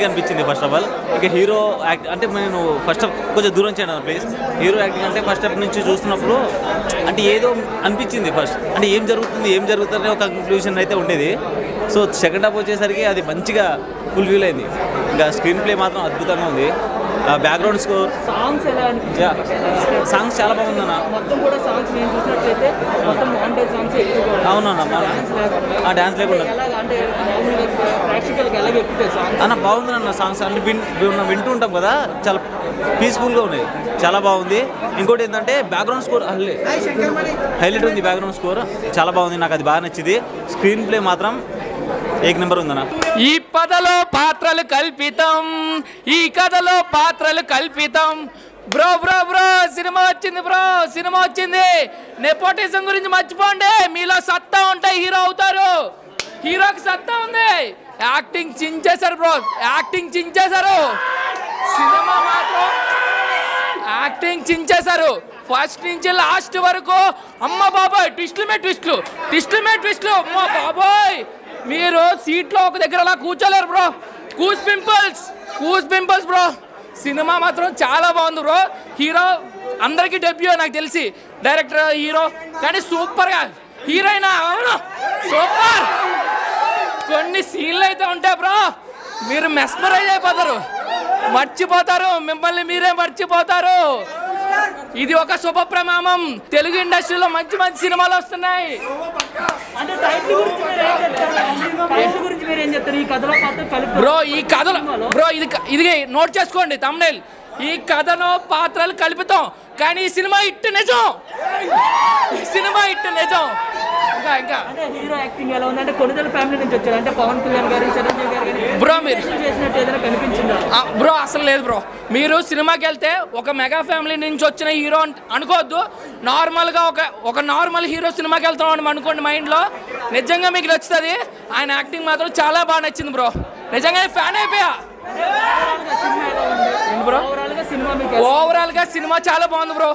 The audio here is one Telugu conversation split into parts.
మంచిగా అనిపించింది ఫస్ట్ ఆఫ్ ఆల్. ఇక హీరో యాక్ట్ అంటే నేను ఫస్ట్ కొంచెం దూరం చేయను ప్లీజ్. హీరో యాక్టింగ్ అంటే ఫస్ట్ హాఫ్ నుంచి చూస్తున్నప్పుడు అంటే ఏదో అనిపించింది ఫస్ట్, అంటే ఏం జరుగుతుంది ఒక కంక్లూజన్ అయితే ఉండేది. సో సెకండ్ హాఫ్ వచ్చేసరికి అది మంచిగా ఫుల్ఫిల్ అయింది. ఇంకా స్క్రీన్ ప్లే మాత్రం అద్భుతంగా ఉంది. బ్యాక్గ్రౌండ్ స్కోర్, సాంగ్స్ చాలా బాగుందన్న. అవునన్నా డ్యాన్స్ లేకుండా అన్న బాగుందన్న సాంగ్స్ అన్ని వింటూ ఉంటాం కదా, చాలా పీస్ఫుల్గా ఉన్నాయి, చాలా బాగుంది. ఇంకోటి ఏంటంటే బ్యాక్గ్రౌండ్ స్కోర్ హైలైట్ ఉంది. బ్యాక్గ్రౌండ్ స్కోర్ చాలా బాగుంది, నాకు అది బాగా నచ్చింది. స్క్రీన్ ప్లే మాత్రం ఏక్ నెంబర్ ఉందన్న. ఈ పదలో పాత్రలు కల్పితం, ఈ కథలో పాత్రలు కల్పితం. బ్రో బ్రో బ్రో సినిమా వచ్చింది, బ్రో సినిమా వచ్చింది. నెపోటిజం గురించి మర్చిపోండి, మీలో సత్తా ఉంటే హీరో అవుతారు. హీరోకి సత్తా ఉంది. యాక్టింగ్ చించేశారు బ్రో, యాక్టింగ్ చించేశారు. సినిమా మాత్రం యాక్టింగ్ చించేశారు. ఫస్ట్ నుంచి లాస్ట్ వరకు అమ్మ బాబాయ్ ట్విస్టులు ట్విస్టులు అమ్మ బాబాయ్. మీరు సీట్లో ఒక దగ్గర అలా కూర్చోలేరు bro. Goose pimples bro. Cinema మాత్రం చాలా బాగుంది బ్రో. హీరో అందరికీ డెబ్యూ నాకు తెలిసి, డైరెక్టర్ హీరో కానీ సూపర్గా. హీరోయిన్ అవును సూపర్. కొన్ని సీన్లు అయితే ఉంటాయి బ్రో, మీరు మెస్మరైజ్ అయిపోతారు, మర్చిపోతారు, మిమ్మల్ని మీరే మర్చిపోతారు. ఇది ఒక శుభ ప్రమాణం. తెలుగు ఇండస్ట్రీలో మంచి మంచి సినిమాలు వస్తున్నాయి. బ్రో ఈ కథలో బ్రో ఇది నోట్ చేసుకోండి తమ్నైల్. ఈ కథలో పాత్రలు కలుపుతాం కానీ ఈ సినిమా ఇట్టు నిజం. ఇంకా హీరో యాక్టింగ్ ఎలా ఉందంటే కొనుగోలు ఫ్యామిలీ నుంచి వచ్చారు, అంటే పవన్ కళ్యాణ్ గారు, చిరంజీవి గారు బ్రో మీరు చేసినట్టు ఏదైనా కనిపించిందా బ్రో? అసలు లేదు బ్రో. మీరు సినిమాకి వెళ్తే ఒక మెగా ఫ్యామిలీ నుంచి వచ్చిన హీరో అనుకోవద్దు. నార్మల్గా ఒక నార్మల్ హీరో సినిమాకి వెళ్తాం అనుకోండి మైండ్లో. నిజంగా మీకు నచ్చుతుంది. ఆయన యాక్టింగ్ మాత్రం చాలా బాగా నచ్చింది బ్రో. నిజంగా ఫ్యాన్ అయిపోయా బ్రో. ఓవరాల్ గా సినిమా చాలా బాగుంది బ్రో.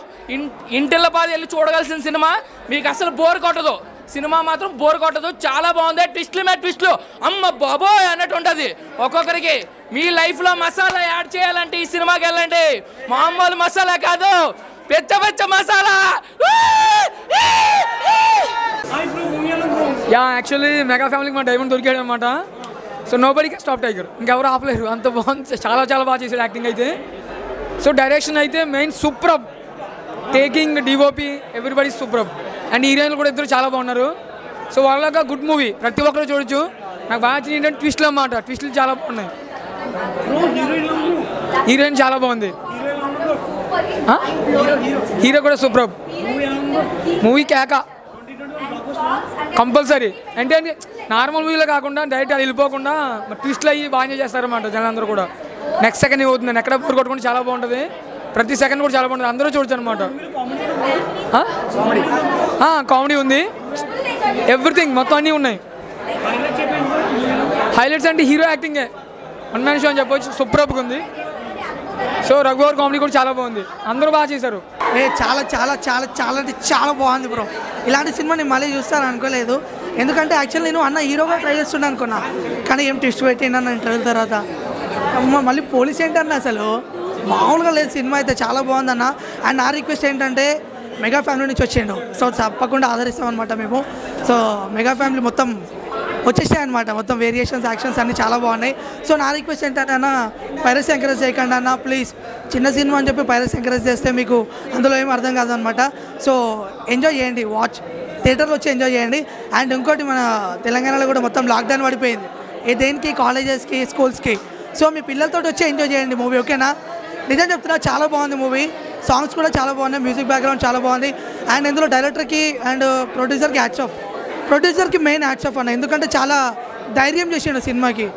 ఇంటిల్ల బాధ వెళ్ళి చూడగలసిన సినిమా, మీకు అసలు బోర్ కొట్టదు. సినిమా మాత్రం బోర్ కొట్టదు, చాలా బాగుంది. ట్విస్టులు అమ్మ బాబోయ్ అన్నట్టు ఉంటుంది. ఒక్కొక్కరికి మీ లైఫ్ లో మసాలా యాడ్ చేయాలంటే ఈ సినిమాకి వెళ్ళండి. మామూలు మసాలా కాదు, పెద్ద మసాలా. యాక్చువల్లీ మెగా ఫ్యామిలీకి మా డైమండ్ దొరికాడు అనమాట. So nobody can stop tiger, ఇంకెవరు ఆపలేరు, అంత బాగుంది. చాలా బాగా చేశాడు యాక్టింగ్ అయితే. సో డైరెక్షన్ అయితే main super, taking DOP everybody super. And హీరోయిన్లు కూడా ఇద్దరు చాలా బాగున్నారు. సో వాళ్ళగా గుడ్ మూవీ, ప్రతి ఒక్కరు చూడొచ్చు. నాకు బాగా నచ్చింది ఏంటంటే ట్విస్ట్లు అన్నమాట. ట్విస్ట్లు చాలా బాగున్నాయి. హీరోయిన్ చాలా బాగుంది, హీరో కూడా సూపర్. మూవీ కేక కంపల్సరీ. అంటే నార్మల్ మూవీలో కాకుండా డైరెక్ట్ అది వెళ్ళిపోకుండా ట్విస్ట్లు అయ్యి బాగా చేస్తారన్నమాట జనాలందరూ కూడా. నెక్స్ట్ సెకండ్ అవుతుంది, ఎక్కడ బోర్ కొట్టుకుంటే చాలా బాగుంటుంది. ప్రతి సెకండ్ కూడా చాలా బాగుంటుంది, అందరూ చూడొచ్చు అనమాట. కామెడీ ఉంది, ఎవ్రీథింగ్ మొత్తం అన్నీ ఉన్నాయి. హైలైట్స్ అంటే హీరో యాక్టింగే, వన్ మ్యాన్ షో అని చెప్పొచ్చు. సూపర్గా ఉంది. సో రఘువర్ కామెడీ కూడా చాలా బాగుంది, అందరూ బాగా చేశారు. చాలా బాగుంది బ్రో. ఇలాంటి సినిమా నేను మళ్ళీ చూస్తాను అనుకోలేదు. ఎందుకంటే యాక్చువల్ నేను అన్న హీరోగా ట్రై చేస్తుండే అనుకున్నా, కానీ ఏం ట్విస్ట్ పెట్టిండు అన్న ఇంటర్వ్యూల తర్వాత. అమ్మ మళ్ళీ పోలీస్ ఏంటన్న, అసలు మామూలుగా లేదు. సినిమా అయితే చాలా బాగుందన్న. అండ్ నా రిక్వెస్ట్ ఏంటంటే మెగా ఫ్యామిలీ నుంచి వచ్చిండు, సో తప్పకుండా ఆదరిస్తామన్నమాట మేము. సో మెగా ఫ్యామిలీ మొత్తం వచ్చేసాయి అనమాట, మొత్తం వేరియేషన్స్ యాక్షన్స్ అన్నీ చాలా బాగున్నాయి. సో నా రిక్వెస్ట్ ఏంటంటే అన్న, పైరసీ ఎంకరేజ్ చేయకండి అన్న ప్లీజ్. చిన్న సినిమా అని చెప్పి పైరసీ ఎంకరేజ్ చేస్తే మీకు అందులో ఏం అర్థం కాదు అనమాట. సో ఎంజాయ్ చేయండి, వాచ్ థియేటర్లో వచ్చి ఎంజాయ్ చేయండి. అండ్ ఇంకోటి, మన తెలంగాణలో కూడా మొత్తం లాక్డౌన్ పడిపోయింది, దేనికి కాలేజెస్కి స్కూల్స్కి. సో మీ పిల్లలతో వచ్చి ఎంజాయ్ చేయండి మూవీ, ఓకేనా? నిజం చెప్తున్నా, చాలా బాగుంది మూవీ. సాంగ్స్ కూడా చాలా బాగున్నాయి, మ్యూజిక్ బ్యాక్గ్రౌండ్ చాలా బాగుంది. అండ్ ఇందులో డైరెక్టర్కి అండ్ ప్రొడ్యూసర్కి హ్యాట్స్ ఆఫ్. ప్రొడ్యూసర్కి మెయిన్ హ్యాట్స్ ఆఫ్ అన్న, ఎందుకంటే చాలా ధైర్యం చేసిండు సినిమాకి.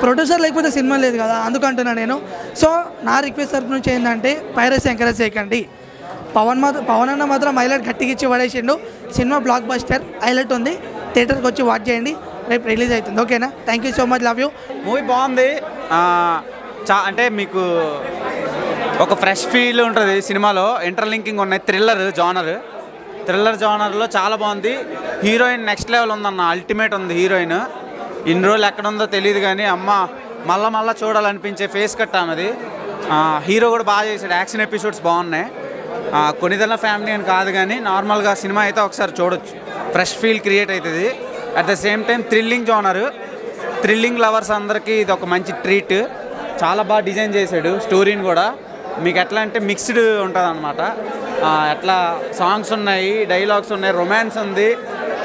ప్రొడ్యూసర్ లేకపోతే సినిమా లేదు కదా, అందుకంటున్నా నేను. సో నా రిక్వెస్ట్ తరపు నుంచి ఏంటంటే పైరసీ ఎంకరేజ్ చేయకండి. పవన్ అన్న మాత్రం హైలైట్ గట్టిగా ఇచ్చి పడేసిండు. సినిమా బ్లాక్ బస్టర్, హైలైట్ ఉంది. థియేటర్కి వచ్చి వాచ్ చేయండి, రేపు రిలీజ్ అవుతుంది, ఓకేనా? Thank you so much, love you. Movie బాగుంది. అంటే మీకు ఒక ఫ్రెష్ ఫీల్ ఉంటుంది సినిమాలో. ఇంటర్లింకింగ్ ఉన్నాయి, థ్రిల్లర్ జానర్లో చాలా బాగుంది. హీరోయిన్ నెక్స్ట్ లెవెల్ ఉందన్న, అల్టిమేట్ ఉంది హీరోయిన్. ఇన్ని రోజులు ఎక్కడ ఉందో తెలియదు కానీ అమ్మ మళ్ళా చూడాలనిపించే ఫేస్ కట్ ఆమెది. హీరో కూడా బాగా చేశాడు, యాక్షన్ ఎపిసోడ్స్ బాగున్నాయి. కొన్నిదల ఫ్యామిలీ అని కాదు కానీ నార్మల్గా సినిమా అయితే ఒకసారి చూడొచ్చు, ఫ్రెష్ ఫీల్ క్రియేట్ అవుతుంది. At the same time thrilling genre, thrilling lovers అందరికీ ఇది ఒక మంచి ట్రీట్. చాలా బాగా డిజైన్ చేశాడు స్టోరీని కూడా. మీకు ఎట్లా అంటే మిక్స్డ్ ఉంటుంది అనమాట. ఎట్లా సాంగ్స్ ఉన్నాయి, డైలాగ్స్ ఉన్నాయి, రొమాన్స్ ఉంది,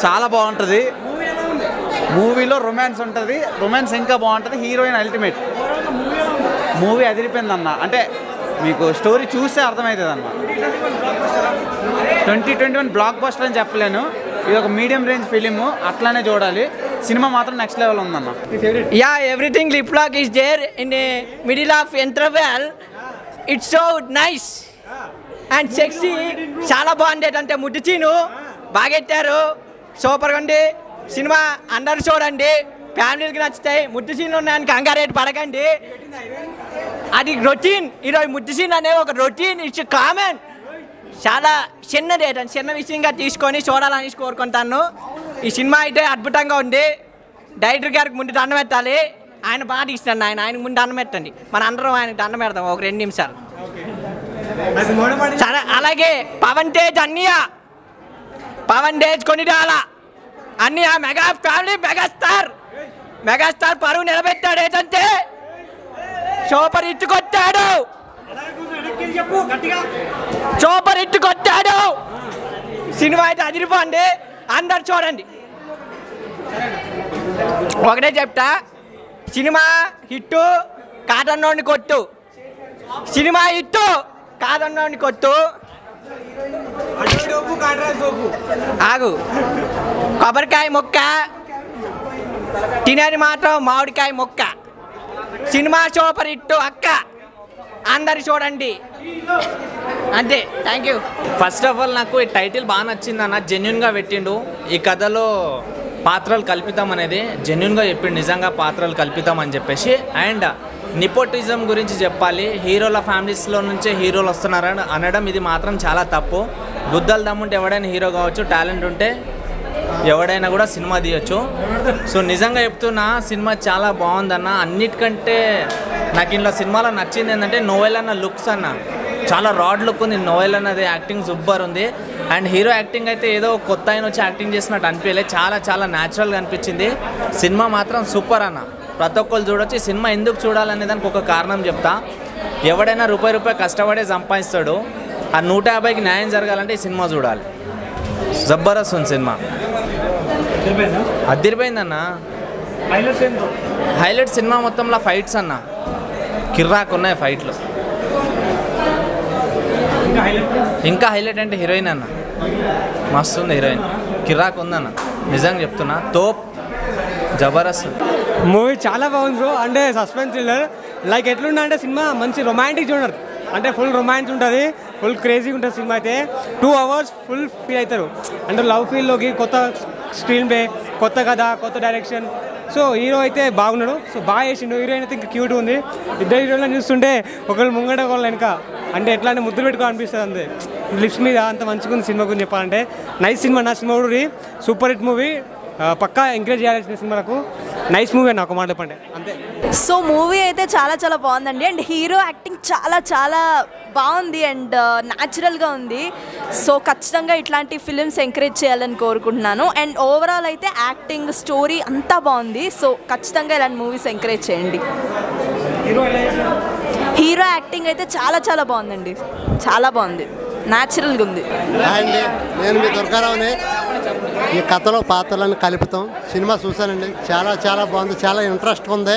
చాలా బాగుంటుంది. మూవీలో రొమాన్స్ ఉంటుంది, రొమాన్స్ ఇంకా బాగుంటుంది. హీరోయిన్ అల్టిమేట్, మూవీ అదిరిపోయింది అన్న. అంటే మీకు స్టోరీ చూస్తే అర్థమవుతుంది అన్న. 2021 బ్లాక్ బస్టర్ అని చెప్పలేను, ఇది ఒక మీడియం రేంజ్ ఫిలిము, అట్లానే చూడాలి. సినిమా మాత్రం నెక్స్ట్ లెవెల్ ఉందన్న. Yeah everything lip lock is there in a middle of interval. It's so nice and sexy, చాలా బాగుంది. అంటే ముట్టి చీను బాగెట్టారు, సూపర్గా ఉంది సినిమా. అందరు చూడండి, ఫ్యామిలీకి నచ్చుతాయి. ముట్టి సీన్లు ఉన్నాయని కంగారేట్ పడకండి, అది రొటీన్. ఈరోజు ముట్టి సీన్ అనే ఒక రొటీన్, ఇట్స్ కామన్. చాలా చిన్నది, చిన్న విషయంగా తీసుకొని చూడాలని కోరుకుంటాను. ఈ సినిమా అయితే అద్భుతంగా ఉంది. డైరెక్టర్ గారికి ముందు దండం పెట్టాలి, ఆయన బాగా తీస్తాను. ఆయనకు ముందు దండం పెట్టండి, మన అందరం ఆయనకు దండం పెడతాం ఒక 2 నిమిషాలు. సరే, అలాగే పవన్ తేజ్ అన్నయ్య, పవన్ తేజ్ కొనిడాల అన్నయ్య, మెగా ఫ్యామిలీ మెగాస్టార్ పరువు నిలబెట్టాడు. ఏంటంటే సూపర్ హిట్ కొట్టాడు, సూపర్ హిట్ కొట్టాడు. సినిమా అయితే అదిరిపోండి, అందరు చూడండి. ఒకటే చెప్తా, సినిమా హిట్టు కాదన్నోడిని కొట్టు, సినిమా హిట్టు కాదన్నోడిని కొట్టు. ఆగు, కొబ్బరికాయ ముక్క తినేది మాత్రం మామిడికాయ ముక్క. సినిమా సూపర్ హిట్ అక్క, అందరు చూడండి. అంతే, thank you. First of all నాకు ఈ టైటిల్ బాగా నచ్చింది అన్న, జెన్యున్గా పెట్టిండు. ఈ కథలో పాత్రలు కల్పితం అనేది జెన్యున్గా చెప్పిండు, నిజంగా పాత్రలు కల్పితం అని చెప్పేసి. అండ్ నిపోటిజం గురించి చెప్పాలి, హీరోల ఫ్యామిలీస్లో నుంచే హీరోలు వస్తున్నారని అనడం ఇది మాత్రం చాలా తప్పు. గుద్దలు దమ్ముంటే ఎవడైనా హీరో కావచ్చు, టాలెంట్ ఉంటే ఎవడైనా కూడా సినిమా తీయచ్చు. సో నిజంగా చెప్తున్నా, సినిమా చాలా బాగుందన్న. అన్నిటికంటే నాకు ఇంట్లో సినిమాలో నచ్చింది ఏంటంటే నోవెల్ అన్న లుక్స్ అన్న, చాలా రాడ్ లుక్ ఉంది నోవెల్ అన్నది. యాక్టింగ్ సూపర్ ఉంది. అండ్ హీరో యాక్టింగ్ అయితే ఏదో కొత్త ఆయన వచ్చి యాక్టింగ్ చేసినట్టు అనిపించలేదు, చాలా న్యాచురల్గా అనిపించింది. సినిమా మాత్రం సూపర్ అన్న, ప్రతి ఒక్కరు చూడొచ్చు. సినిమా ఎందుకు చూడాలనే దానికి ఒక కారణం చెప్తా. ఎవడైనా రూపాయి కష్టపడే సంపాదిస్తాడు, ఆ 150కి న్యాయం జరగాలంటే ఈ సినిమా చూడాలి. జబర్దస్త్ ఉంది సినిమా, అదిరిపోయిందన్న. హైలైట్ సినిమా మొత్తంలో ఫైట్స్ అన్న, కిర్రాక్ ఉన్నాయి ఫైట్లు. ఇంకా హైలైట్ అంటే హీరోయిన్ అన్న, మస్తు ఉంది హీరోయిన్, కిర్రాక్ ఉందన్న. నిజంగా చెప్తున్నా, తోప్, జబర్దస్త్. మూవీ చాలా బాగుంది బ్రో. అంటే సస్పెన్స్ థ్రిల్లర్ లైక్ ఎట్లుండే అంటే సినిమా మంచి రొమాంటిక్ జోనర్, అంటే ఫుల్ రొమాన్స్ ఉంటుంది, ఫుల్ క్రేజీగా ఉంటుంది సినిమా అయితే. 2 hours ఫుల్ ఫీల్ అవుతారు, అంటే లవ్ ఫీల్లోకి. కొత్త స్క్రీన్ ప్లే, కొత్త కథ, కొత్త డైరెక్షన్. సో హీరో అయితే బాగున్నాడు, సో బాగా చేసిండు. హీరోయిన్ అయితే ఇంకా క్యూట్ ఉంది. ఇద్దరు హీరోయిన్లను చూస్తుంటే ఒకళ్ళు ముంగట ఒకళ్ళు వెనక, అంటే ఎట్లా అంటే ముద్దులు పెట్టుకో అనిపిస్తుంది అంతే, లిప్స్ మీద. అంత మంచిగా ఉంది సినిమా గురించి చెప్పాలంటే. నైస్ సినిమా, నా సినిమా కూడా సూపర్ హిట్ మూవీ, పక్కా ఎంకరేజ్ చేయాల్సిన సినిమాలకు. నైస్ మూవీ అని ఒక మాట చెప్పండి అంతే. సో మూవీ అయితే చాలా బాగుందండి. అండ్ హీరో యాక్టింగ్ చాలా బాగుంది అండ్ న్యాచురల్గా ఉంది. సో ఖచ్చితంగా ఇట్లాంటి ఫిలిమ్స్ ఎంకరేజ్ చేయాలని కోరుకుంటున్నాను. అండ్ ఓవరాల్ అయితే యాక్టింగ్, స్టోరీ అంతా బాగుంది. సో ఖచ్చితంగా ఇలాంటి మూవీస్ ఎంకరేజ్ చేయండి. హీరో యాక్టింగ్ అయితే చాలా బాగుందండి, చాలా బాగుంది, న్యాచురల్గా ఉంది. అండి, నేను మీ దుర్గారావుని. ఈ కథలో పాత్రలను కలుపుతాం సినిమా చూశానండి, చాలా బాగుంది, చాలా ఇంట్రెస్ట్ ఉంది.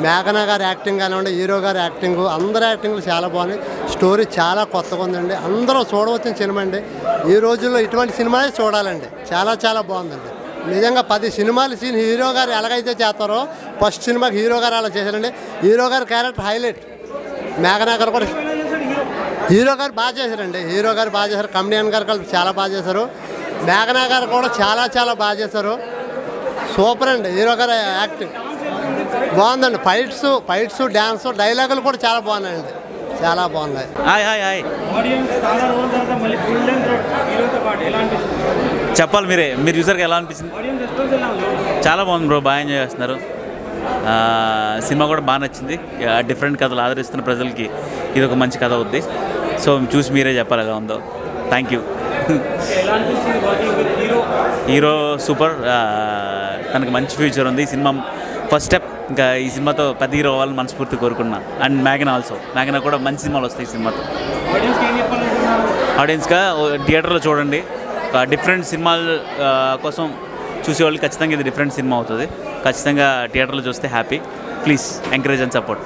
మేఘన గారి యాక్టింగ్ కానివ్వండి, హీరో గారి యాక్టింగ్, అందరి యాక్టింగ్లు చాలా బాగున్నాయి. స్టోరీ చాలా కొత్తగా ఉందండి, అందరూ చూడవచ్చిన సినిమా అండి. ఈ రోజుల్లో ఇటువంటి సినిమాలే చూడాలండి, చాలా బాగుందండి. నిజంగా 10 సినిమాలు హీరో గారు ఎలాగైతే చేస్తారో ఫస్ట్ సినిమాకి హీరో గారు అలా చేశారండి. హీరో గారి క్యారెక్టర్ హైలైట్. మేఘన గారు కూడా, హీరో గారు బాగా చేశారండి, హీరో గారు బాగా చేశారు. కమెడియన్ గారు కలిపి చాలా బాగా చేశారు. మేఘన గారు కూడా చాలా బాగా చేశారు. సూపర్ అండి. హీరో గారు యాక్టింగ్ బాగుందండి. ఫైట్స్ డ్యాన్స్, డైలాగులు కూడా చాలా బాగున్నాయండి, చాలా బాగున్నాయి. హాయ్ చెప్పాలి మీరే, మీరు యూజర్కి ఎలా అనిపించింది? చాలా బాగుంది బ్రో, బాగా ఎంజాయ్ చేస్తున్నారు. సినిమా కూడా బాగా నచ్చింది. డిఫరెంట్ కథలు ఆదరిస్తున్న ప్రజలకి ఇది ఒక మంచి కథ అవుద్ది. సో చూసి మీరే చెప్పాలి ఎలా ఉందో. Thank you. హీరో సూపర్, తనకు మంచి ఫ్యూచర్ ఉంది. Cinema first step. ఇంకా ఈ సినిమాతో పెద్ద హీరో అవ్వాలని మనస్ఫూర్తి కోరుకున్నా. అండ్ మ్యాగనా కూడా మంచి సినిమాలు వస్తాయి ఈ సినిమాతో. ఆడియన్స్గా థియేటర్లో చూడండి. డిఫరెంట్ సినిమాల కోసం చూసేవాళ్ళు ఖచ్చితంగా ఇది డిఫరెంట్ సినిమా అవుతుంది. ఖచ్చితంగా థియేటర్లో చూస్తే happy. Please encourage and support.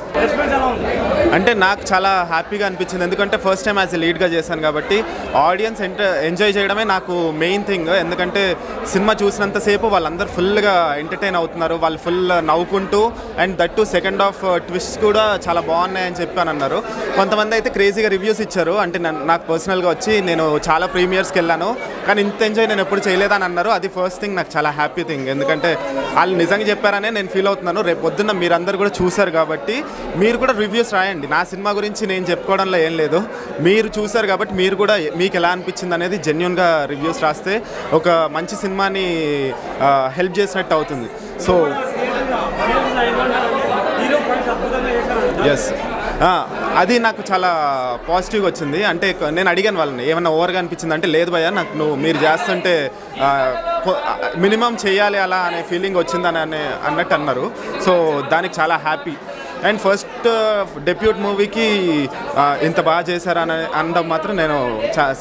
అంటే నాకు చాలా హ్యాపీగా అనిపించింది, ఎందుకంటే ఫస్ట్ టైం యాజ్ ఎ లీడ్గా చేశాను కాబట్టి ఆడియన్స్ ఎంజాయ్ చేయడమే నాకు మెయిన్ థింగ్. ఎందుకంటే సినిమా చూసినంతసేపు వాళ్ళందరూ ఫుల్గా ఎంటర్టైన్ అవుతున్నారు, వాళ్ళు ఫుల్ నవ్వుకుంటూ, and that to second half twist కూడా చాలా బాగున్నాయని చెప్పి అని అన్నారు. కొంతమంది అయితే క్రేజీగా రివ్యూస్ ఇచ్చారు. అంటే నాకు పర్సనల్గా వచ్చి నేను చాలా ప్రీమియర్స్కి వెళ్ళాను కానీ ఇంత ఎంజాయ్ నేను ఎప్పుడు చేయలేదని అన్నారు. అది ఫస్ట్ థింగ్, నాకు చాలా హ్యాపీ థింగ్. ఎందుకంటే వాళ్ళు నిజంగా చెప్పారనే నేను ఫీల్ అవుతున్నాను. రేపు పొద్దున్న మీరందరూ కూడా చూశారు కాబట్టి మీరు కూడా రివ్యూస్ రాయండి. నా సినిమా గురించి నేను చెప్పుకోవడంలో ఏం లేదు, మీరు చూశారు కాబట్టి మీరు కూడా మీకు ఎలా అనిపించింది అనేది జెన్యూన్గా రివ్యూస్ రాస్తే ఒక మంచి సినిమాని హెల్ప్ చేసినట్టు అవుతుంది. సో ఎస్, అది నాకు చాలా పాజిటివ్గా వచ్చింది. అంటే నేను అడిగాను వాళ్ళని ఏమన్నా ఓవర్గా అనిపించింది అంటే లేదు భయ్యా, నాకు మీరు చేస్తుంటే మినిమం చేయాలి అలా అనే ఫీలింగ్ వచ్చిందని అన్నట్టు అన్నారు. సో దానికి చాలా హ్యాపీ. అండ్ ఫస్ట్ డెబ్యూట్ మూవీకి ఇంత బాగా చేశారని అనడం మాత్రం నేను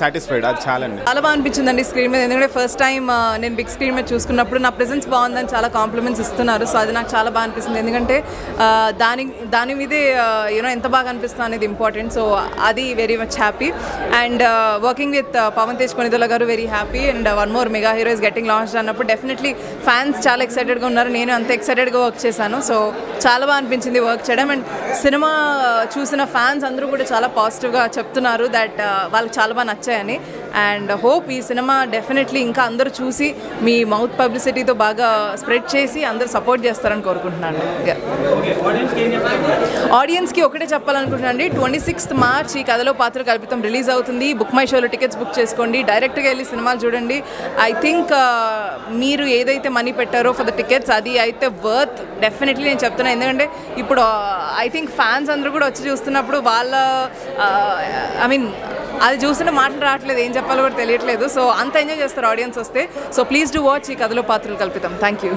సాటిస్ఫైడ్. అది చాలా బాగా అనిపించిందండి స్క్రీన్ మీద. ఎందుకంటే ఫస్ట్ టైం నేను బిగ్ స్క్రీన్ మీద చూసుకున్నప్పుడు నా ప్రెజెన్స్ బాగుందని చాలా కాంప్లిమెంట్స్ ఇస్తున్నారు. సో అది నాకు చాలా బాగా అనిపిస్తుంది. ఎందుకంటే దాని మీదే యూనో ఎంత బాగా అనిపిస్తుంది అనేది ఇంపార్టెంట్. సో అది very much happy. And working with Pawan Tej Konidela garu very happy. And one more mega hero is getting launch అన్నప్పుడు డెఫినెట్లీ ఫ్యాన్స్ చాలా ఎక్సైటెడ్గా ఉన్నారు. నేను అంత ఎక్సైటెడ్గా వర్క్ చేశాను. సో చాలా బాగా అనిపించింది వర్క్ చేయడం. అండ్ సినిమా చూసిన ఫ్యాన్స్ అందరూ కూడా చాలా పాజిటివ్గా చెప్తున్నారు దట్ వాళ్ళకి చాలా బాగా నచ్చాయని. అండ్ హోప్ ఈ సినిమా డెఫినెట్లీ ఇంకా అందరూ చూసి మీ మౌత్ పబ్లిసిటీతో బాగా స్ప్రెడ్ చేసి అందరూ సపోర్ట్ చేస్తారని కోరుకుంటున్నాను. ఆడియన్స్కి ఒకటే చెప్పాలనుకుంటున్నాను అండి, 26th March ఈ కథలో పాత్రలు కల్పితం రిలీజ్ అవుతుంది. బుక్ మై షోలో టికెట్స్ బుక్ చేసుకోండి, డైరెక్ట్గా వెళ్ళి సినిమాలు చూడండి. ఐ థింక్ మీరు ఏదైతే మనీ పెట్టారో ఫర్ ద టికెట్స్ అది అయితే వర్త్ డెఫినెట్లీ నేను చెప్తున్నాను. ఎందుకంటే ఇప్పుడు ఐ థింక్ ఫ్యాన్స్ అందరూ కూడా వచ్చి చూస్తున్నప్పుడు వాళ్ళ ఐ మీన్ అది చూస్తుంటే మాటలు రావట్లేదు, ఏం చెప్పాలో కూడా తెలియట్లేదు. సో అంత ఎంజాయ్ చేస్తారు ఆడియన్స్ వస్తే. సో ప్లీజ్ డూ వాచ్ ఈ కథలో పాత్రలు కల్పితం. Thank you.